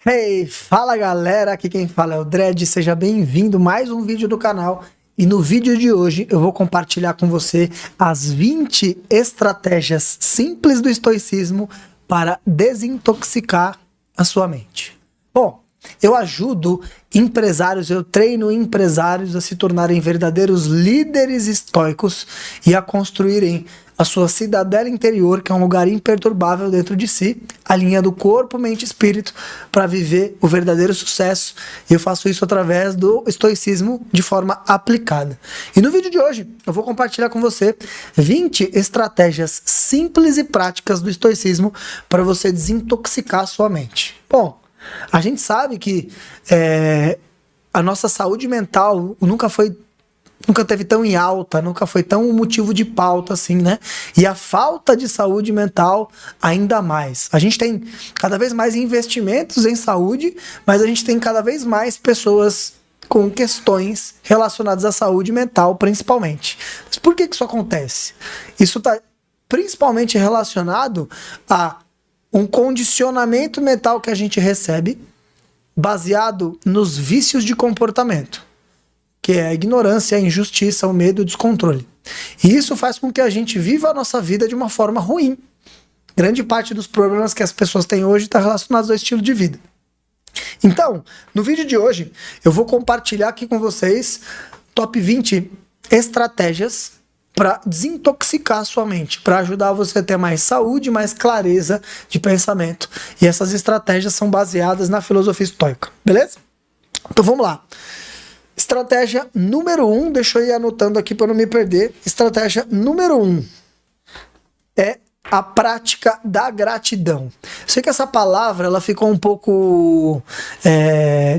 Hey, fala galera, aqui quem fala é o Dredd, seja bem-vindo a mais um vídeo do canal. E no vídeo de hoje eu vou compartilhar com você as 20 estratégias simples do estoicismo para desintoxicar a sua mente. Bom, eu ajudo empresários, eu treino empresários a se tornarem verdadeiros líderes estoicos e a construírem a sua cidadela interior, que é um lugar imperturbável dentro de si, alinhando corpo, mente e espírito para viver o verdadeiro sucesso. E eu faço isso através do estoicismo de forma aplicada. E no vídeo de hoje eu vou compartilhar com você 20 estratégias simples e práticas do estoicismo para você desintoxicar a sua mente. Bom, a gente sabe que a nossa saúde mental nunca teve tão em alta, nunca foi tão um motivo de pauta assim, né? E a falta de saúde mental ainda mais. A gente tem cada vez mais investimentos em saúde, mas a gente tem cada vez mais pessoas com questões relacionadas à saúde mental, principalmente. Mas por que isso acontece? Isso está principalmente relacionado a um condicionamento mental que a gente recebe baseado nos vícios de comportamento, que é a ignorância, a injustiça, o medo, o descontrole. E isso faz com que a gente viva a nossa vida de uma forma ruim. Grande parte dos problemas que as pessoas têm hoje está relacionado ao estilo de vida. Então, no vídeo de hoje, eu vou compartilhar aqui com vocês top 20 estratégias para desintoxicar a sua mente, para ajudar você a ter mais saúde, mais clareza de pensamento. E essas estratégias são baseadas na filosofia estoica, beleza? Então vamos lá. Estratégia número 1, deixa eu ir anotando aqui para não me perder. Estratégia número 1 é a prática da gratidão. Sei que essa palavra ela ficou um pouco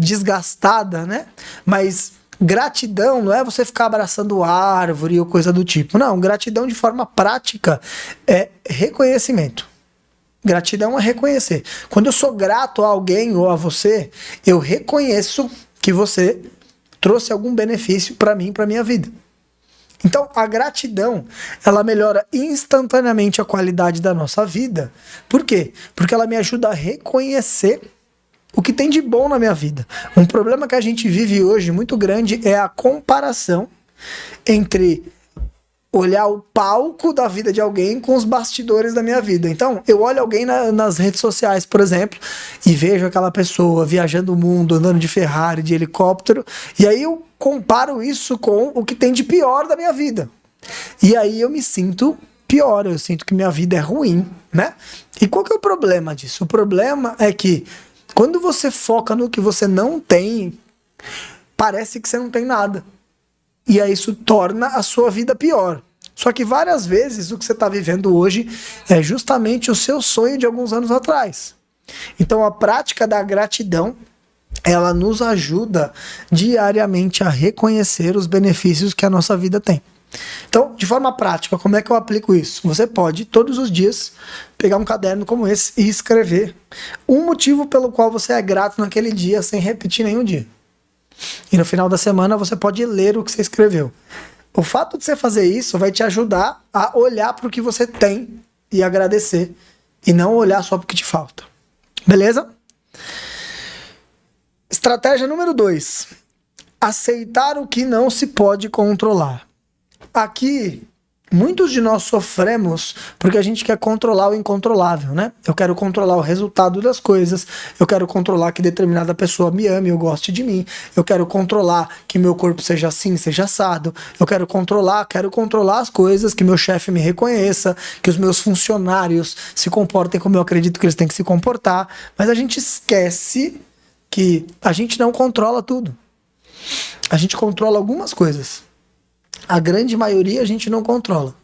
desgastada, né? Mas gratidão não é você ficar abraçando árvore ou coisa do tipo. Não, gratidão de forma prática é reconhecimento. Gratidão é reconhecer. Quando eu sou grato a alguém ou a você, eu reconheço que você trouxe algum benefício para mim, para minha vida. Então, a gratidão, ela melhora instantaneamente a qualidade da nossa vida. Por quê? Porque ela me ajuda a reconhecer o que tem de bom na minha vida. Um problema que a gente vive hoje muito grande é a comparação entre olhar o palco da vida de alguém com os bastidores da minha vida. Então, eu olho alguém nas redes sociais, por exemplo, e vejo aquela pessoa viajando o mundo, andando de Ferrari, de helicóptero, e aí eu comparo isso com o que tem de pior da minha vida. E aí eu me sinto pior, eu sinto que minha vida é ruim, né? E qual que é o problema disso? O problema é que quando você foca no que você não tem, parece que você não tem nada. E aí isso torna a sua vida pior. Só que várias vezes o que você está vivendo hoje é justamente o seu sonho de alguns anos atrás. Então a prática da gratidão, ela nos ajuda diariamente a reconhecer os benefícios que a nossa vida tem. Então, de forma prática, como é que eu aplico isso? Você pode, todos os dias, pegar um caderno como esse e escrever um motivo pelo qual você é grato naquele dia, sem repetir nenhum dia. E no final da semana você pode ler o que você escreveu. O fato de você fazer isso vai te ajudar a olhar para o que você tem e agradecer. E não olhar só para o que te falta. Beleza? Estratégia número 2. Aceitar o que não se pode controlar. Aqui, muitos de nós sofremos porque a gente quer controlar o incontrolável, né? Eu quero controlar o resultado das coisas, eu quero controlar que determinada pessoa me ame ou goste de mim, eu quero controlar que meu corpo seja assim, seja assado, eu quero controlar as coisas, que meu chefe me reconheça, que os meus funcionários se comportem como eu acredito que eles têm que se comportar, mas a gente esquece que a gente não controla tudo. A gente controla algumas coisas. A grande maioria a gente não controla.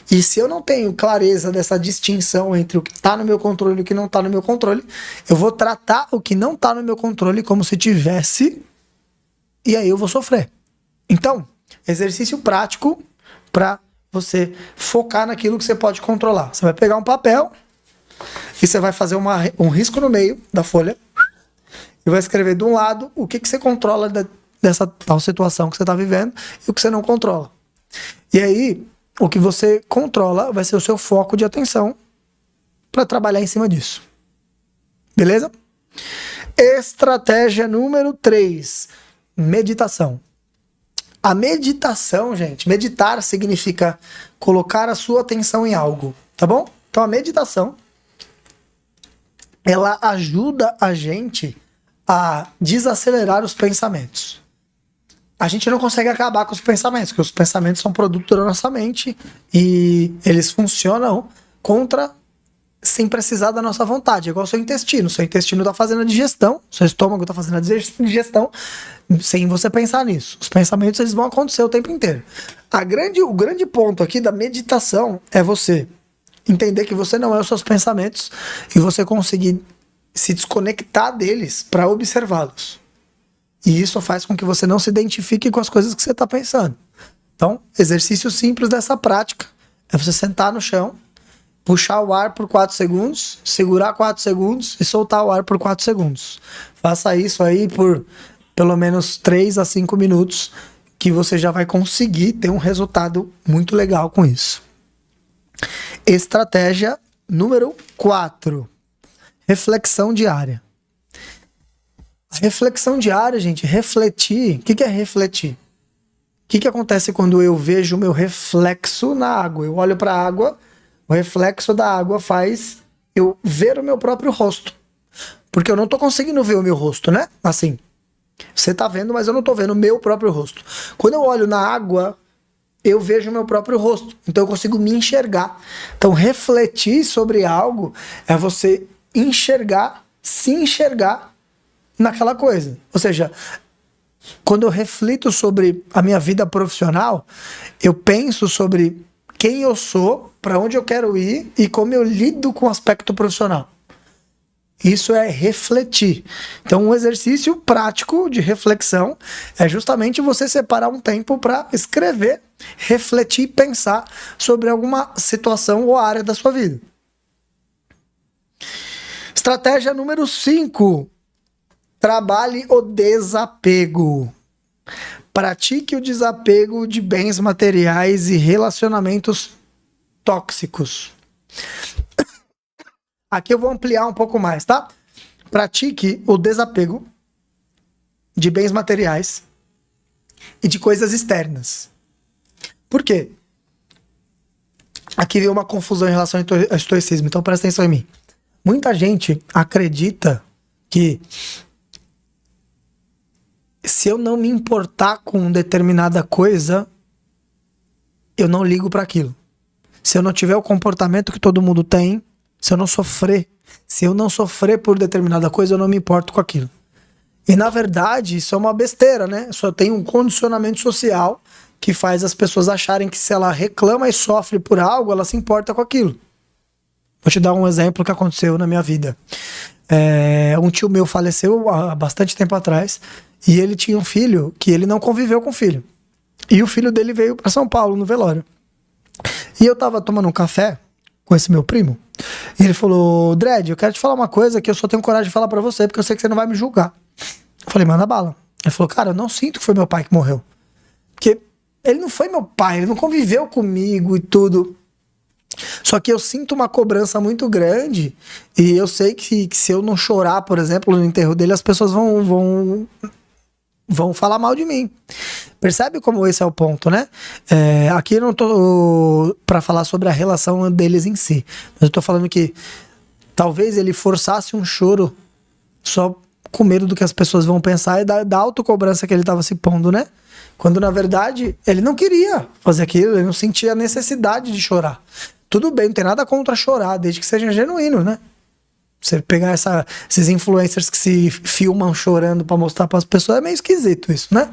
E se eu não tenho clareza dessa distinção entre o que está no meu controle e o que não está no meu controle, eu vou tratar o que não está no meu controle como se tivesse, e aí eu vou sofrer. Então, exercício prático para você focar naquilo que você pode controlar. Você vai pegar um papel e você vai fazer um risco no meio da folha e vai escrever de um lado o que você controla dessa tal situação que você está vivendo e o que você não controla. E aí, o que você controla vai ser o seu foco de atenção para trabalhar em cima disso. Beleza? Estratégia número 3, meditação. A meditação, gente, meditar significa colocar a sua atenção em algo, tá bom? Então a meditação, ela ajuda a gente a desacelerar os pensamentos. A gente não consegue acabar com os pensamentos, porque os pensamentos são produto da nossa mente e eles funcionam sem precisar da nossa vontade. É igual o seu intestino. Seu intestino está fazendo a digestão, seu estômago está fazendo a digestão sem você pensar nisso. Os pensamentos eles vão acontecer o tempo inteiro. O grande ponto aqui da meditação é você entender que você não é os seus pensamentos e você conseguir se desconectar deles para observá-los. E isso faz com que você não se identifique com as coisas que você está pensando. Então, exercício simples dessa prática é você sentar no chão, puxar o ar por 4 segundos, segurar 4 segundos e soltar o ar por 4 segundos. Faça isso aí por pelo menos 3 a 5 minutos, que você já vai conseguir ter um resultado muito legal com isso. Estratégia número 4. Reflexão diária. A reflexão diária, gente, refletir. O que é refletir? O que acontece quando eu vejo o meu reflexo na água? Eu olho para a água, o reflexo da água faz eu ver o meu próprio rosto. Porque eu não tô conseguindo ver o meu rosto, né? Assim, você tá vendo, mas eu não tô vendo o meu próprio rosto. Quando eu olho na água, eu vejo o meu próprio rosto. Então eu consigo me enxergar. Então refletir sobre algo é você enxergar, se enxergar naquela coisa. Ou seja, quando eu reflito sobre a minha vida profissional, eu penso sobre quem eu sou, para onde eu quero ir e como eu lido com o aspecto profissional. Isso é refletir. Então, um exercício prático de reflexão é justamente você separar um tempo para escrever, refletir e pensar sobre alguma situação ou área da sua vida. Estratégia número 5. Trabalhe o desapego. Pratique o desapego de bens materiais e relacionamentos tóxicos. Aqui eu vou ampliar um pouco mais, tá? Pratique o desapego de bens materiais e de coisas externas. Por quê? Aqui veio uma confusão em relação ao estoicismo, então presta atenção em mim. Muita gente acredita que se eu não me importar com determinada coisa, eu não ligo para aquilo. Se eu não tiver o comportamento que todo mundo tem, se eu não sofrer por determinada coisa, eu não me importo com aquilo. E na verdade, isso é uma besteira, né? Só tem um condicionamento social que faz as pessoas acharem que se ela reclama e sofre por algo, ela se importa com aquilo. Vou te dar um exemplo que aconteceu na minha vida. Um tio meu faleceu há bastante tempo atrás e ele tinha um filho que ele não conviveu com o filho. E o filho dele veio para São Paulo no velório. E eu tava tomando um café com esse meu primo e ele falou: Dredd, eu quero te falar uma coisa que eu só tenho coragem de falar pra você porque eu sei que você não vai me julgar. Eu falei: manda bala. Ele falou: cara, eu não sinto que foi meu pai que morreu. Porque ele não foi meu pai, ele não conviveu comigo e tudo. Só que eu sinto uma cobrança muito grande e eu sei que se eu não chorar, por exemplo, no enterro dele, as pessoas vão falar mal de mim. Percebe como esse é o ponto, né? Aqui eu não tô pra falar sobre a relação deles em si, mas eu tô falando que talvez ele forçasse um choro só com medo do que as pessoas vão pensar e da autocobrança que ele tava se pondo, né? Quando na verdade ele não queria fazer aquilo, ele não sentia a necessidade de chorar. Tudo bem, não tem nada contra chorar, desde que seja genuíno, né? Você pegar esses influencers que se filmam chorando pra mostrar pras pessoas é meio esquisito isso, né?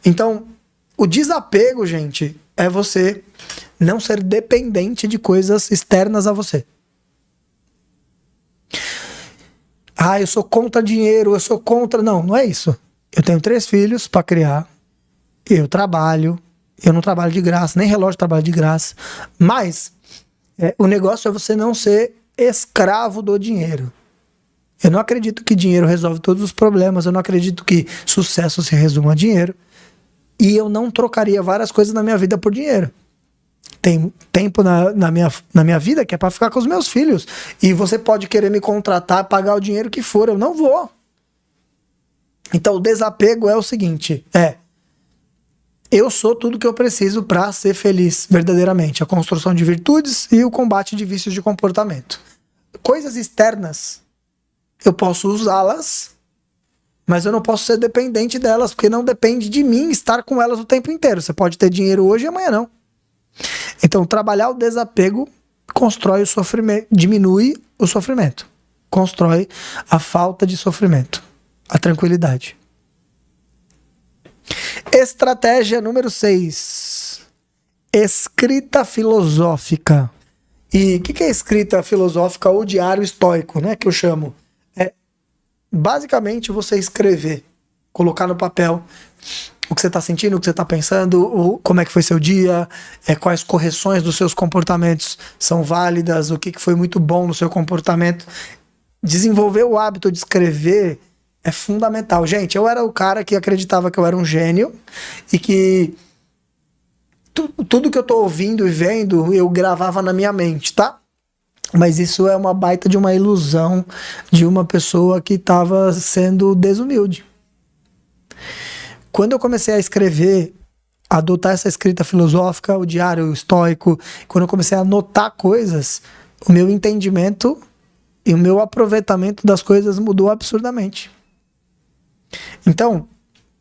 Então, o desapego, gente, é você não ser dependente de coisas externas a você. Ah, eu sou contra dinheiro, eu sou contra... Não, não é isso. Eu tenho 3 filhos pra criar, eu trabalho, eu não trabalho de graça, nem relógio trabalho de graça, mas o negócio é você não ser escravo do dinheiro. Eu não acredito que dinheiro resolve todos os problemas, eu não acredito que sucesso se resuma a dinheiro, e eu não trocaria várias coisas na minha vida por dinheiro. Tem tempo na minha vida que é pra ficar com os meus filhos, e você pode querer me contratar, pagar o dinheiro que for, eu não vou. Então o desapego é o seguinte, eu sou tudo que eu preciso para ser feliz verdadeiramente. A construção de virtudes e o combate de vícios de comportamento. Coisas externas, eu posso usá-las, mas eu não posso ser dependente delas, porque não depende de mim estar com elas o tempo inteiro. Você pode ter dinheiro hoje e amanhã não. Então, trabalhar o desapego constrói o sofrimento, diminui o sofrimento, constrói a falta de sofrimento, a tranquilidade. Estratégia número 6. Escrita filosófica. E o que é escrita filosófica ou diário estoico, né? Que eu chamo. É basicamente você escrever, colocar no papel o que você está sentindo, o que você está pensando, como é que foi seu dia, quais correções dos seus comportamentos são válidas, o que foi muito bom no seu comportamento. Desenvolver o hábito de escrever é fundamental. Gente, eu era o cara que acreditava que eu era um gênio e que tudo que eu tô ouvindo e vendo, eu gravava na minha mente, tá? Mas isso é uma baita de uma ilusão de uma pessoa que estava sendo desumilde. Quando eu comecei a escrever, a adotar essa escrita filosófica, o diário estoico, quando eu comecei a anotar coisas, o meu entendimento e o meu aproveitamento das coisas mudou absurdamente. Então,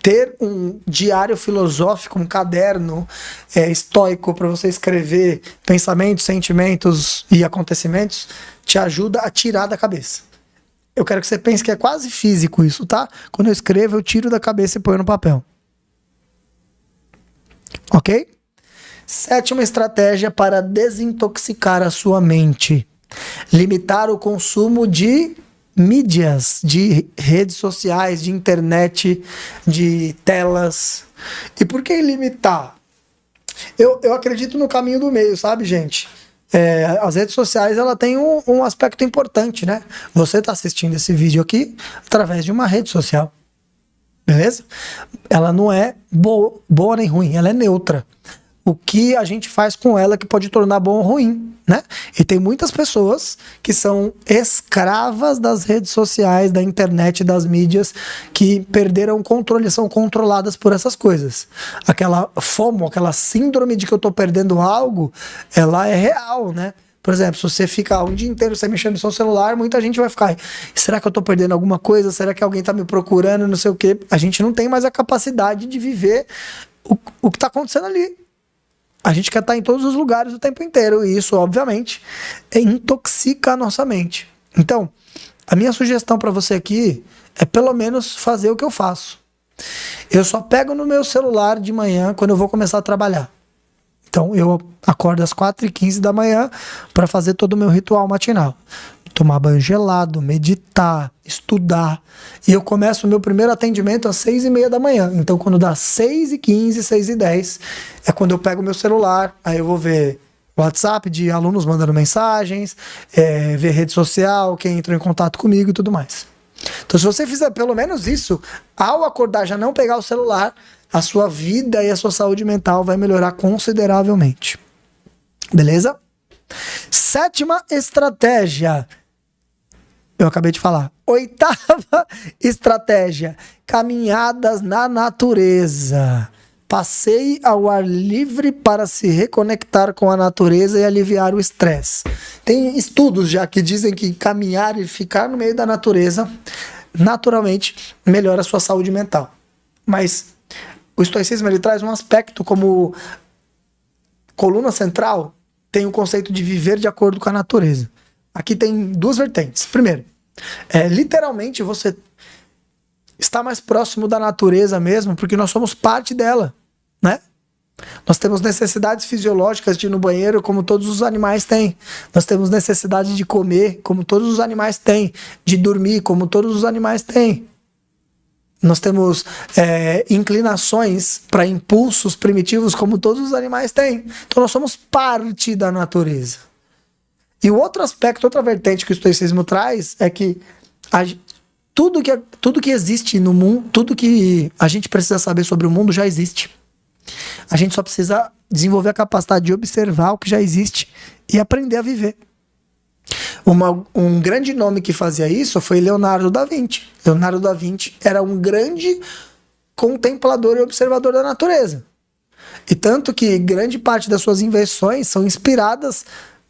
ter um diário filosófico, um caderno estoico para você escrever pensamentos, sentimentos e acontecimentos, te ajuda a tirar da cabeça. Eu quero que você pense que é quase físico isso, tá? Quando eu escrevo, eu tiro da cabeça e ponho no papel. Ok? 7ª estratégia para desintoxicar a sua mente. Limitar o consumo de mídias, de redes sociais, de internet, de telas. E por que limitar? Eu acredito no caminho do meio, sabe, gente? As redes sociais, ela tem um aspecto importante, né? Você está assistindo esse vídeo aqui através de uma rede social, beleza? Ela não é boa nem ruim, ela é neutra. O que a gente faz com ela que pode tornar bom ou ruim, né? E tem muitas pessoas que são escravas das redes sociais, da internet, das mídias, que perderam o controle, são controladas por essas coisas. Aquela FOMO, aquela síndrome de que eu tô perdendo algo, ela é real, né? Por exemplo, se você ficar um dia inteiro você mexendo no seu celular, muita gente vai ficar, será que eu tô perdendo alguma coisa? Será que alguém tá me procurando? Não sei o quê. A gente não tem mais a capacidade de viver o que tá acontecendo ali. A gente quer estar em todos os lugares o tempo inteiro. E isso, obviamente, intoxica a nossa mente. Então, a minha sugestão para você aqui é pelo menos fazer o que eu faço. Eu só pego no meu celular de manhã quando eu vou começar a trabalhar. Então, eu acordo às 4h15 da manhã para fazer todo o meu ritual matinal. Tomar banho gelado, meditar, estudar. E eu começo o meu primeiro atendimento às 6h30 da manhã. Então, quando dá 6h15, 6h10, é quando eu pego o meu celular, aí eu vou ver WhatsApp de alunos mandando mensagens, ver rede social, quem entrou em contato comigo e tudo mais. Então, se você fizer pelo menos isso, ao acordar já não pegar o celular, a sua vida e a sua saúde mental vai melhorar consideravelmente. Beleza? 7ª estratégia. Eu acabei de falar. 8ª estratégia. Caminhadas na natureza. Passeie ao ar livre para se reconectar com a natureza e aliviar o estresse. Tem estudos já que dizem que caminhar e ficar no meio da natureza naturalmente melhora a sua saúde mental. Mas o estoicismo ele traz um aspecto como coluna central, tem o conceito de viver de acordo com a natureza. Aqui tem duas vertentes. Primeiro, literalmente você está mais próximo da natureza mesmo, porque nós somos parte dela, né? Nós temos necessidades fisiológicas de ir no banheiro, como todos os animais têm. Nós temos necessidade de comer, como todos os animais têm. De dormir, como todos os animais têm. Nós temos inclinações para impulsos primitivos, como todos os animais têm. Então nós somos parte da natureza. E o outro aspecto, outra vertente que o estoicismo traz é que tudo que existe no mundo, tudo que a gente precisa saber sobre o mundo já existe. A gente só precisa desenvolver a capacidade de observar o que já existe e aprender a viver. Um grande nome que fazia isso foi Leonardo da Vinci. Leonardo da Vinci era um grande contemplador e observador da natureza. E tanto que grande parte das suas invenções são inspiradas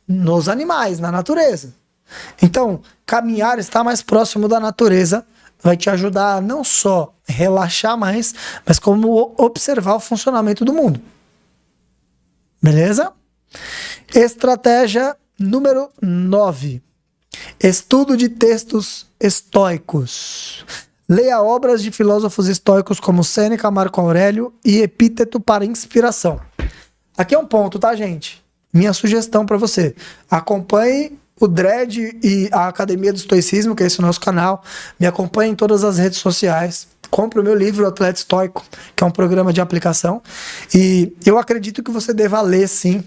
nos animais, na natureza. Então, caminhar, estar mais próximo da natureza, vai te ajudar a não só relaxar mais, mas como observar o funcionamento do mundo. Beleza? Estratégia número 9. Estudo de textos estoicos. Leia obras de filósofos estoicos como Sêneca, Marco Aurélio e Epíteto para inspiração. Aqui é um ponto, tá, gente? Minha sugestão para você. Acompanhe o Dredd e a Academia do Estoicismo, que é esse nosso canal. Me acompanhe em todas as redes sociais. Compre o meu livro, O Atleta Estoico, que é um programa de aplicação. E eu acredito que você deva ler, sim,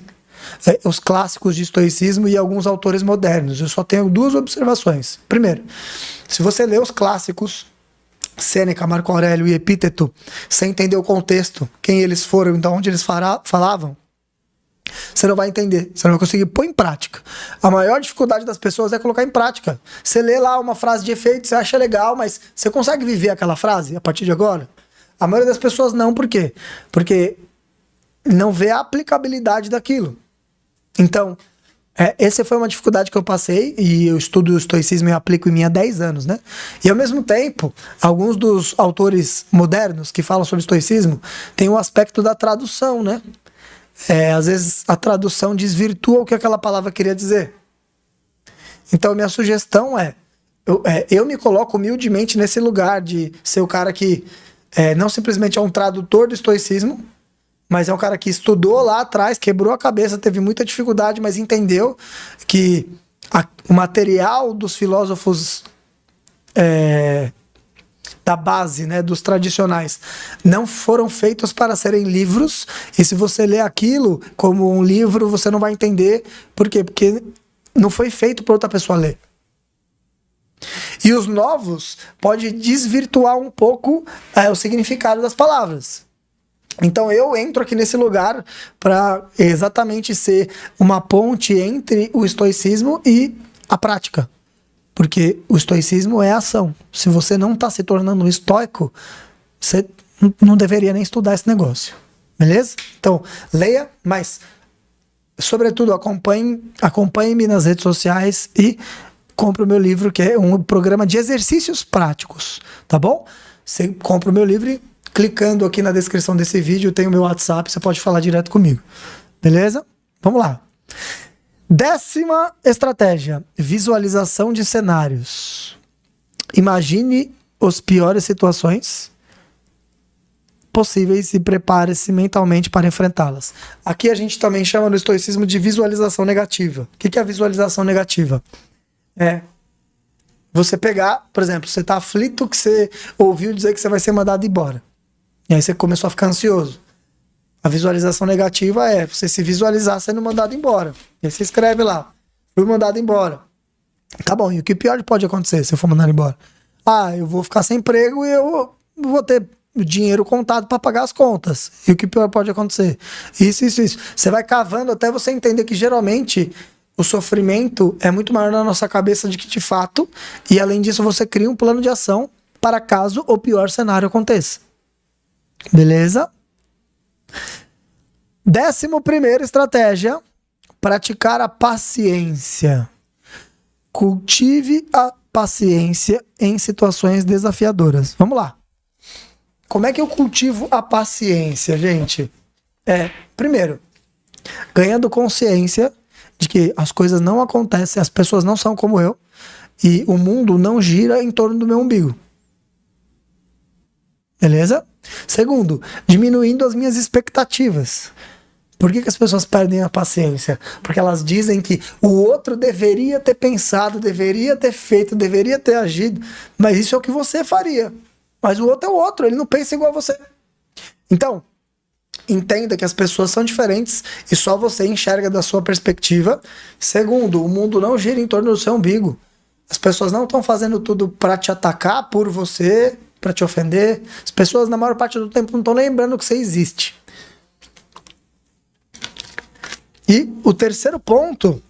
os clássicos de estoicismo e alguns autores modernos. Eu só tenho duas observações. Primeiro, se você lê os clássicos, Sêneca, Marco Aurélio e Epíteto, sem entender o contexto, quem eles foram e de onde eles falavam, você não vai entender, você não vai conseguir pôr em prática. A maior dificuldade das pessoas é colocar em prática. Você lê lá uma frase de efeito, você acha legal, mas você consegue viver aquela frase a partir de agora? A maioria das pessoas não, por quê? Porque não vê a aplicabilidade daquilo. Então, essa foi uma dificuldade que eu passei, e eu estudo o estoicismo e aplico em mim há 10 anos, né? E ao mesmo tempo, alguns dos autores modernos que falam sobre estoicismo têm o aspecto da tradução, né? Às vezes a desvirtua o que aquela palavra queria dizer. Então minha sugestão eu me coloco humildemente nesse lugar de ser o cara que não simplesmente é um tradutor do estoicismo, mas é um cara que estudou lá atrás, quebrou a cabeça, teve muita dificuldade, mas entendeu que o material dos filósofos da base, né, dos tradicionais, não foram feitos para serem livros, e se você ler aquilo como um livro, você não vai entender. Por quê? Porque não foi feito para outra pessoa ler. E os novos pode desvirtuar um pouco o significado das palavras. Então eu entro aqui nesse lugar para exatamente ser uma ponte entre o estoicismo e a prática. Porque o estoicismo é ação. Se você não está se tornando um estoico, você não deveria nem estudar esse negócio. Beleza? Então, leia, mas, sobretudo, acompanhe-me nas redes sociais e compre o meu livro, que é um programa de exercícios práticos. Tá bom? Você compra o meu livro e, clicando aqui na descrição desse vídeo, tem o meu WhatsApp, você pode falar direto comigo. Beleza? Vamos lá. 10ª estratégia, visualização de cenários. Imagine as piores situações possíveis e prepare-se mentalmente para enfrentá-las. Aqui a gente também chama no estoicismo de visualização negativa. O que é a visualização negativa? Você pegar, por exemplo, você está aflito que você ouviu dizer que você vai ser mandado embora. E aí você começou a ficar ansioso. A visualização negativa é você se visualizar sendo mandado embora. E aí você escreve lá, fui mandado embora. Tá bom, e o que pior pode acontecer se eu for mandado embora? Eu vou ficar sem emprego e eu vou ter dinheiro contado para pagar as contas. E o que pior pode acontecer? Isso. Você vai cavando até você entender que geralmente o sofrimento é muito maior na nossa cabeça do que de fato. E além disso, você cria um plano de ação para caso o pior cenário aconteça. Beleza? 11ª estratégia, praticar a paciência. Cultive a paciência em situações desafiadoras. Vamos lá. Como é que eu cultivo a paciência, gente? Primeiro, ganhando consciência de que as coisas não acontecem, as pessoas não são como eu, e o mundo não gira em torno do meu umbigo. Beleza? Segundo, diminuindo as minhas expectativas. Por que as pessoas perdem a paciência? Porque elas dizem que o outro deveria ter pensado, deveria ter feito, deveria ter agido, mas isso é o que você faria. Mas o outro é o outro, ele não pensa igual a você. Então, entenda que as pessoas são diferentes e só você enxerga da sua perspectiva. Segundo, o mundo não gira em torno do seu umbigo. As pessoas não estão fazendo tudo para te atacar por você, para te ofender. As pessoas, na maior parte do tempo, não estão lembrando que você existe. E o terceiro ponto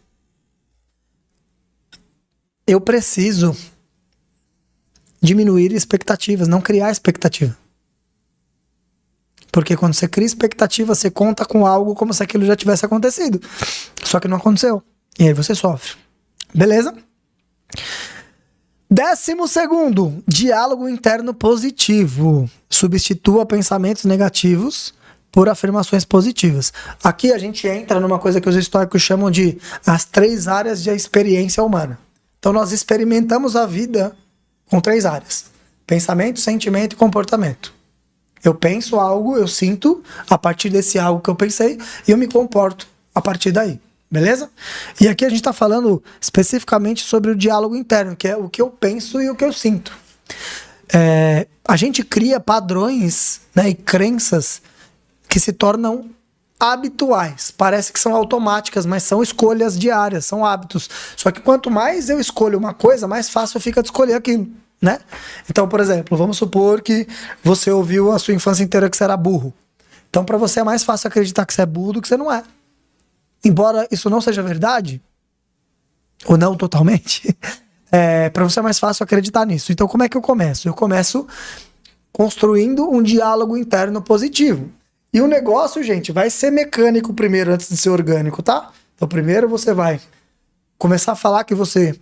eu preciso diminuir expectativas, não criar expectativa. Porque quando você cria expectativa, você conta com algo como se aquilo já tivesse acontecido. Só que não aconteceu. E aí você sofre. Beleza? 12º, diálogo interno positivo. Substitua pensamentos negativos por afirmações positivas. Aqui a gente entra numa coisa que os estoicos chamam de as 3 áreas de experiência humana. Então nós experimentamos a vida com 3 áreas: pensamento, sentimento e comportamento. Eu penso algo, eu sinto a partir desse algo que eu pensei e eu me comporto a partir daí. Beleza? E aqui a gente está falando especificamente sobre o diálogo interno, que é o que eu penso e o que eu sinto. A gente cria padrões, né, e crenças que se tornam habituais. Parece que são automáticas, mas são escolhas diárias, são hábitos. Só que quanto mais eu escolho uma coisa, mais fácil fica de escolher aquilo, né? Então, por exemplo, vamos supor que você ouviu a sua infância inteira que você era burro. Então, para você é mais fácil acreditar que você é burro do que você não é. Embora isso não seja verdade, ou não totalmente, para você é mais fácil acreditar nisso. Então, como é que eu começo? Eu começo construindo um diálogo interno positivo. E o negócio, gente, vai ser mecânico primeiro, antes de ser orgânico, tá? Então, primeiro você vai começar a falar que você,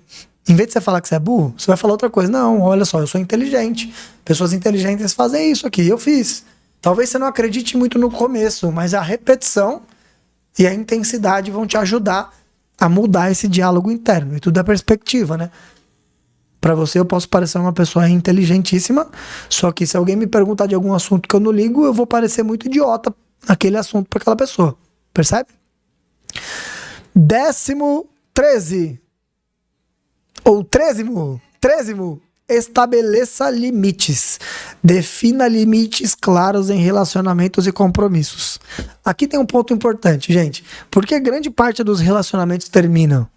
em vez de você falar que você é burro, você vai falar outra coisa. Não, olha só, eu sou inteligente. Pessoas inteligentes fazem isso aqui, eu fiz. Talvez você não acredite muito no começo, mas a repetição e a intensidade vão te ajudar a mudar esse diálogo interno. E tudo é perspectiva, né? Pra você eu posso parecer uma pessoa inteligentíssima, só que se alguém me perguntar de algum assunto que eu não ligo, eu vou parecer muito idiota naquele assunto pra aquela pessoa. Percebe? 13º, ou 13º, estabeleça limites. Defina limites claros em relacionamentos e compromissos. Aqui tem um ponto importante, gente. Porque grande parte dos relacionamentos terminam?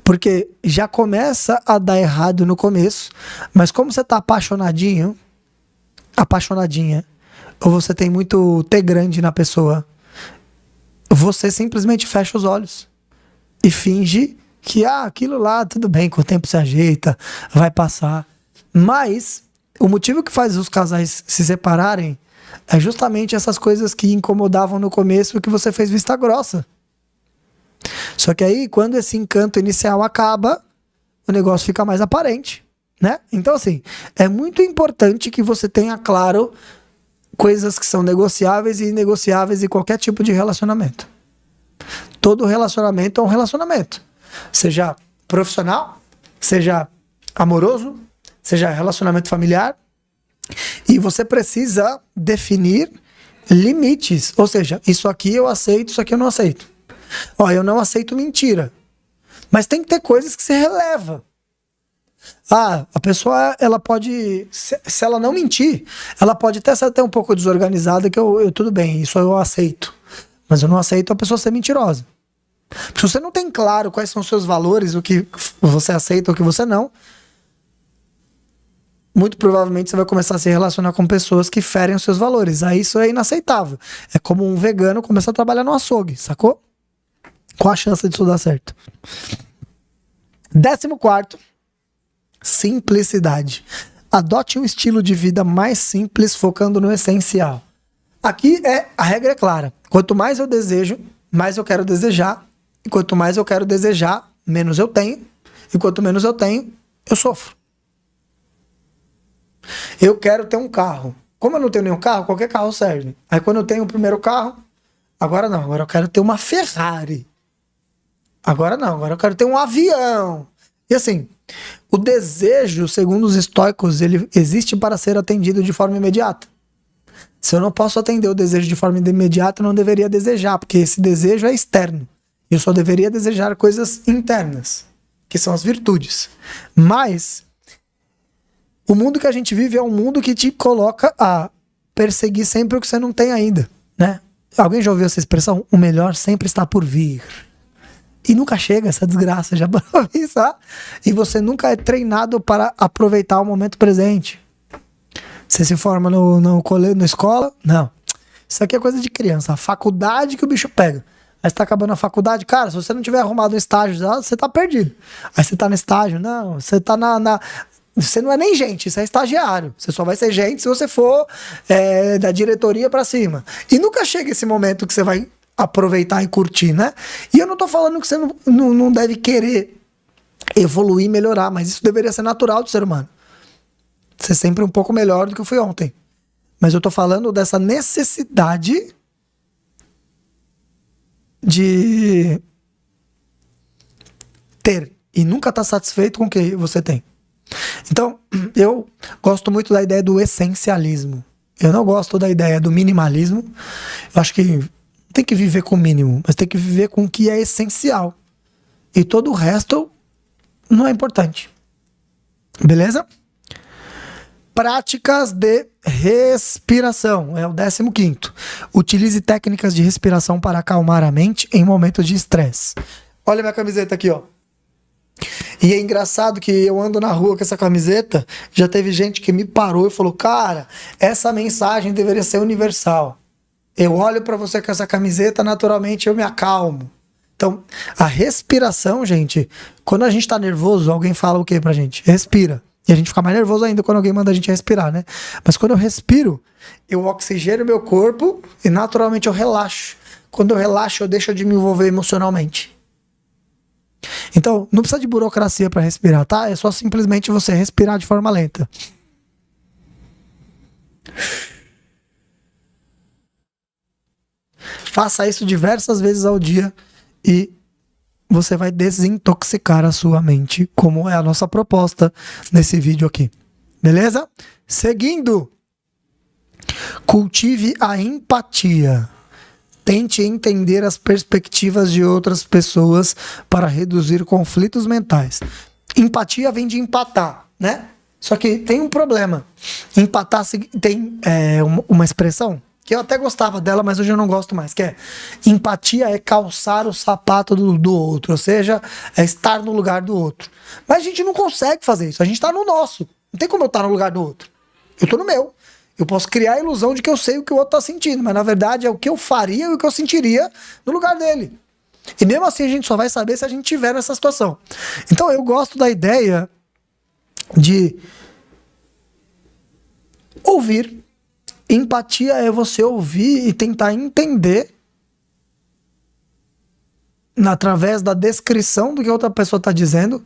Porque já começa a dar errado no começo, mas como você tá apaixonadinho, apaixonadinha, ou você tem muito T grande na pessoa, você simplesmente fecha os olhos e finge que aquilo lá, tudo bem, com o tempo se ajeita, vai passar. Mas o motivo que faz os casais se separarem é justamente essas coisas que incomodavam no começo que você fez vista grossa. Só que aí, quando esse encanto inicial acaba, o negócio fica mais aparente, né? Então, assim, é muito importante que você tenha claro coisas que são negociáveis e inegociáveis em qualquer tipo de relacionamento. Todo relacionamento é um relacionamento. Seja profissional, seja amoroso, seja relacionamento familiar. E você precisa definir limites. Ou seja, isso aqui eu aceito, isso aqui eu não aceito. Ó, eu não aceito mentira. Mas tem que ter coisas que se releva. A pessoa, ela pode, se ela não mentir, ela pode até ser até um pouco desorganizada, que eu tudo bem, isso eu aceito. Mas eu não aceito a pessoa ser mentirosa. Se você não tem claro quais são os seus valores, o que você aceita, o que você não, muito provavelmente você vai começar a se relacionar com pessoas que ferem os seus valores. Aí isso é inaceitável. É como um vegano começar a trabalhar no açougue, sacou? Qual a chance disso dar certo? 14º, simplicidade. Adote um estilo de vida mais simples, focando no essencial. Aqui a regra é clara. Quanto mais eu desejo, mais eu quero desejar. E quanto mais eu quero desejar, menos eu tenho. E quanto menos eu tenho, eu sofro. Eu quero ter um carro. Como eu não tenho nenhum carro, qualquer carro serve. Aí quando eu tenho o primeiro carro, agora não, agora eu quero ter uma Ferrari. Agora não, agora eu quero ter um avião. E assim, o desejo, segundo os estoicos, ele existe para ser atendido de forma imediata. Se eu não posso atender o desejo de forma imediata, eu não deveria desejar, porque esse desejo é externo. Eu só deveria desejar coisas internas, que são as virtudes. Mas o mundo que a gente vive é um mundo que te coloca a perseguir sempre o que você não tem ainda, né? Alguém já ouviu essa expressão? O melhor sempre está por vir. E nunca chega essa desgraça, já para pensar. E você nunca é treinado para aproveitar o momento presente. Você se forma na escola? Não. Isso aqui é coisa de criança. A faculdade que o bicho pega. Aí você tá acabando a faculdade, cara, se você não tiver arrumado um estágio já, você tá perdido. Aí você tá no estágio, não, você tá você não é nem gente, você é estagiário. Você só vai ser gente se você for da diretoria pra cima. E nunca chega esse momento que você vai aproveitar e curtir, né? E eu não tô falando que você não deve querer evoluir e melhorar, mas isso deveria ser natural do ser humano. Ser sempre um pouco melhor do que eu fui ontem. Mas eu tô falando dessa necessidade de ter e nunca tá satisfeito com o que você tem. Então, eu gosto muito da ideia do essencialismo. Eu não gosto da ideia do minimalismo. Eu acho que tem que viver com o mínimo, mas tem que viver com o que é essencial. E todo o resto não é importante. Beleza? Práticas de respiração. É o 15º. Utilize técnicas de respiração para acalmar a mente em momentos de estresse. Olha minha camiseta aqui, ó. E é engraçado que eu ando na rua com essa camiseta, já teve gente que me parou e falou, cara, essa mensagem deveria ser universal. Eu olho pra você com essa camiseta, naturalmente eu me acalmo. Então, a respiração, gente, quando a gente tá nervoso, alguém fala o que pra gente? Respira. E a gente fica mais nervoso ainda quando alguém manda a gente respirar, né? Mas quando eu respiro, eu oxigeno meu corpo e naturalmente eu relaxo. Quando eu relaxo, eu deixo de me envolver emocionalmente. Então, não precisa de burocracia para respirar, tá? É só simplesmente você respirar de forma lenta. Faça isso diversas vezes ao dia e você vai desintoxicar a sua mente, como é a nossa proposta nesse vídeo aqui. Beleza? Seguindo. Cultive a empatia. Tente entender as perspectivas de outras pessoas para reduzir conflitos mentais. Empatia vem de empatar, né? Só que tem um problema. Empatar tem uma expressão que eu até gostava dela, mas hoje eu não gosto mais, que é empatia é calçar o sapato do outro, ou seja, é estar no lugar do outro. Mas a gente não consegue fazer isso, a gente está no nosso. Não tem como eu estar no lugar do outro. Eu estou no meu. Eu posso criar a ilusão de que eu sei o que o outro está sentindo, mas na verdade é o que eu faria e o que eu sentiria no lugar dele. E mesmo assim a gente só vai saber se a gente estiver nessa situação. Então eu gosto da ideia de ouvir. Empatia é você ouvir e tentar entender, através da descrição do que a outra pessoa está dizendo,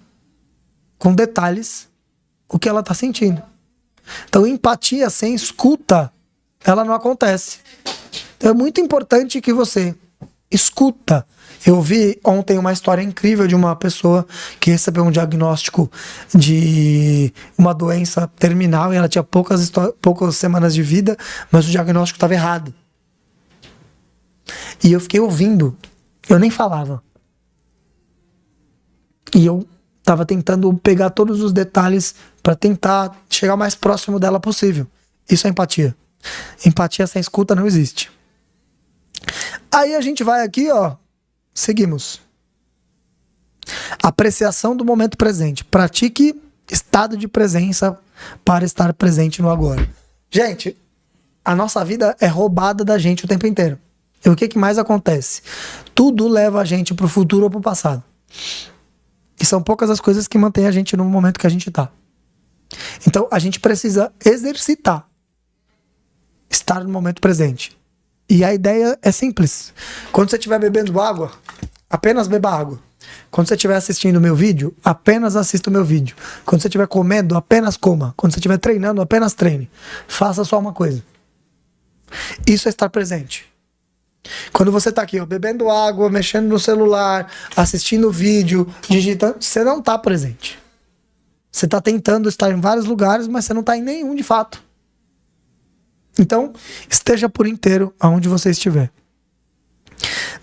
com detalhes, o que ela está sentindo. Então, empatia sem escuta, ela não acontece. Então, é muito importante que você escuta. Eu vi ontem uma história incrível de uma pessoa que recebeu um diagnóstico de uma doença terminal e ela tinha poucas semanas de vida, mas o diagnóstico estava errado. E eu fiquei ouvindo, eu nem falava. E eu estava tentando pegar todos os detalhes para tentar chegar o mais próximo dela possível. Isso é empatia. Empatia sem escuta não existe. Aí a gente vai aqui, ó. Seguimos. Apreciação do momento presente. Pratique estado de presença para estar presente no agora. Gente, a nossa vida é roubada da gente o tempo inteiro. E o que mais acontece? Tudo leva a gente pro futuro ou pro passado. E são poucas as coisas que mantêm a gente no momento que a gente tá. Então, a gente precisa exercitar. Estar no momento presente. E a ideia é simples. Quando você estiver bebendo água, apenas beba água. Quando você estiver assistindo o meu vídeo, apenas assista o meu vídeo. Quando você estiver comendo, apenas coma. Quando você estiver treinando, apenas treine. Faça só uma coisa. Isso é estar presente. Quando você está aqui, ó, bebendo água, mexendo no celular, assistindo o vídeo, digitando, você não está presente. Você está tentando estar em vários lugares, mas você não está em nenhum de fato. Então, esteja por inteiro aonde você estiver.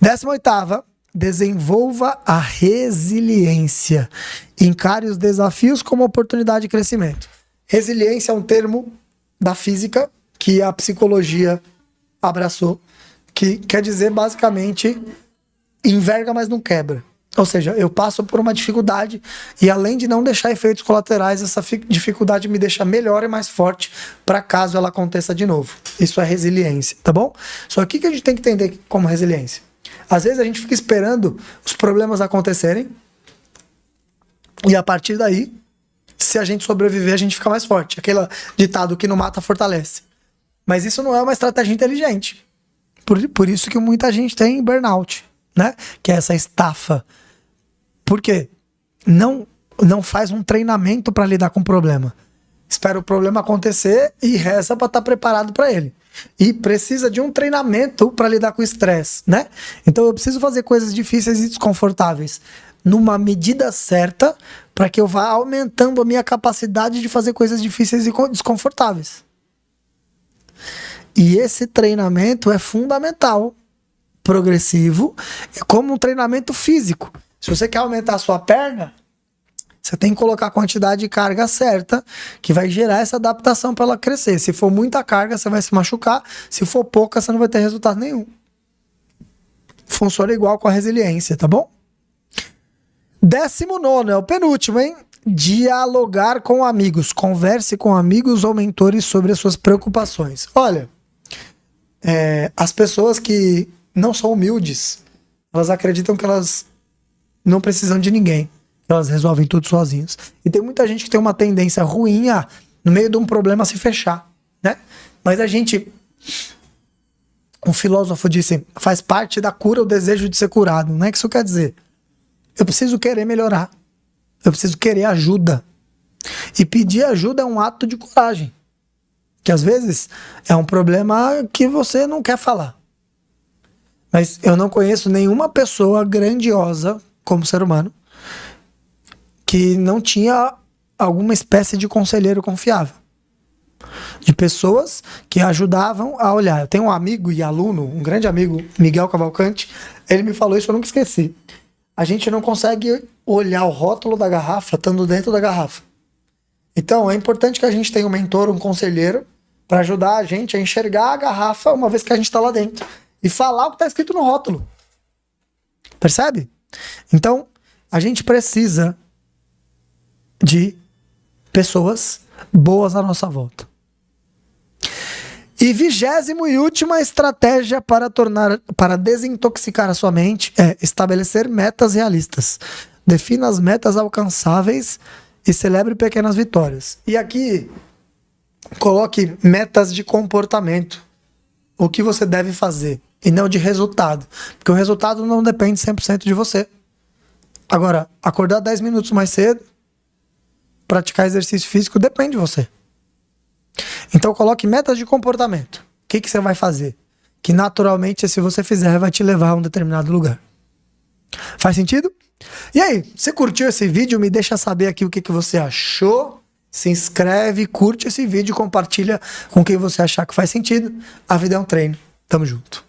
18ª, desenvolva a resiliência. Encare os desafios como oportunidade de crescimento. Resiliência é um termo da física que a psicologia abraçou, que quer dizer basicamente enverga, mas não quebra. Ou seja, eu passo por uma dificuldade e além de não deixar efeitos colaterais, essa dificuldade me deixa melhor e mais forte para caso ela aconteça de novo. Isso é resiliência, tá bom? Só que o que a gente tem que entender como resiliência? Às vezes a gente fica esperando os problemas acontecerem e a partir daí, se a gente sobreviver, a gente fica mais forte. Aquele ditado que não mata, fortalece. Mas isso não é uma estratégia inteligente. Por isso que muita gente tem burnout, né? Que é essa estafa. Por quê? Não faz um treinamento para lidar com o problema. Espera o problema acontecer e reza para estar preparado para ele. E precisa de um treinamento para lidar com o estresse, né? Então eu preciso fazer coisas difíceis e desconfortáveis numa medida certa para que eu vá aumentando a minha capacidade de fazer coisas difíceis e desconfortáveis. E esse treinamento é fundamental, progressivo, como um treinamento físico. Se você quer aumentar a sua perna, você tem que colocar a quantidade de carga certa, que vai gerar essa adaptação para ela crescer. Se for muita carga, você vai se machucar. Se for pouca, você não vai ter resultado nenhum. Funciona igual com a resiliência, tá bom? 19º, é o penúltimo, hein? Dialogar com amigos. Converse com amigos ou mentores sobre as suas preocupações. Olha, as pessoas que não são humildes, elas acreditam que elas não precisam de ninguém. Elas resolvem tudo sozinhas. E tem muita gente que tem uma tendência ruim a, no meio de um problema, se fechar, né? Mas um filósofo disse, faz parte da cura o desejo de ser curado. Não é que isso quer dizer. Eu preciso querer melhorar. Eu preciso querer ajuda. E pedir ajuda é um ato de coragem. Que às vezes é um problema que você não quer falar. Mas eu não conheço nenhuma pessoa grandiosa como ser humano que não tinha alguma espécie de conselheiro confiável. De pessoas que ajudavam a olhar. Eu tenho um amigo e aluno, um grande amigo, Miguel Cavalcante, ele me falou isso, eu nunca esqueci. A gente não consegue olhar o rótulo da garrafa estando dentro da garrafa. Então é importante que a gente tenha um mentor, um conselheiro, para ajudar a gente a enxergar a garrafa uma vez que a gente está lá dentro. E falar o que está escrito no rótulo. Percebe? Então, a gente precisa de pessoas boas à nossa volta. E 20ª e última estratégia para desintoxicar a sua mente é estabelecer metas realistas. Defina as metas alcançáveis e celebre pequenas vitórias. E aqui, coloque metas de comportamento. O que você deve fazer e não de resultado. Porque o resultado não depende 100% de você. Agora, acordar 10 minutos mais cedo, praticar exercício físico, depende de você. Então coloque metas de comportamento. O que você vai fazer? Que naturalmente, se você fizer, vai te levar a um determinado lugar. Faz sentido? E aí, você curtiu esse vídeo? Me deixa saber aqui o que você achou. Se inscreve, curte esse vídeo, compartilha com quem você achar que faz sentido. A vida é um treino. Tamo junto.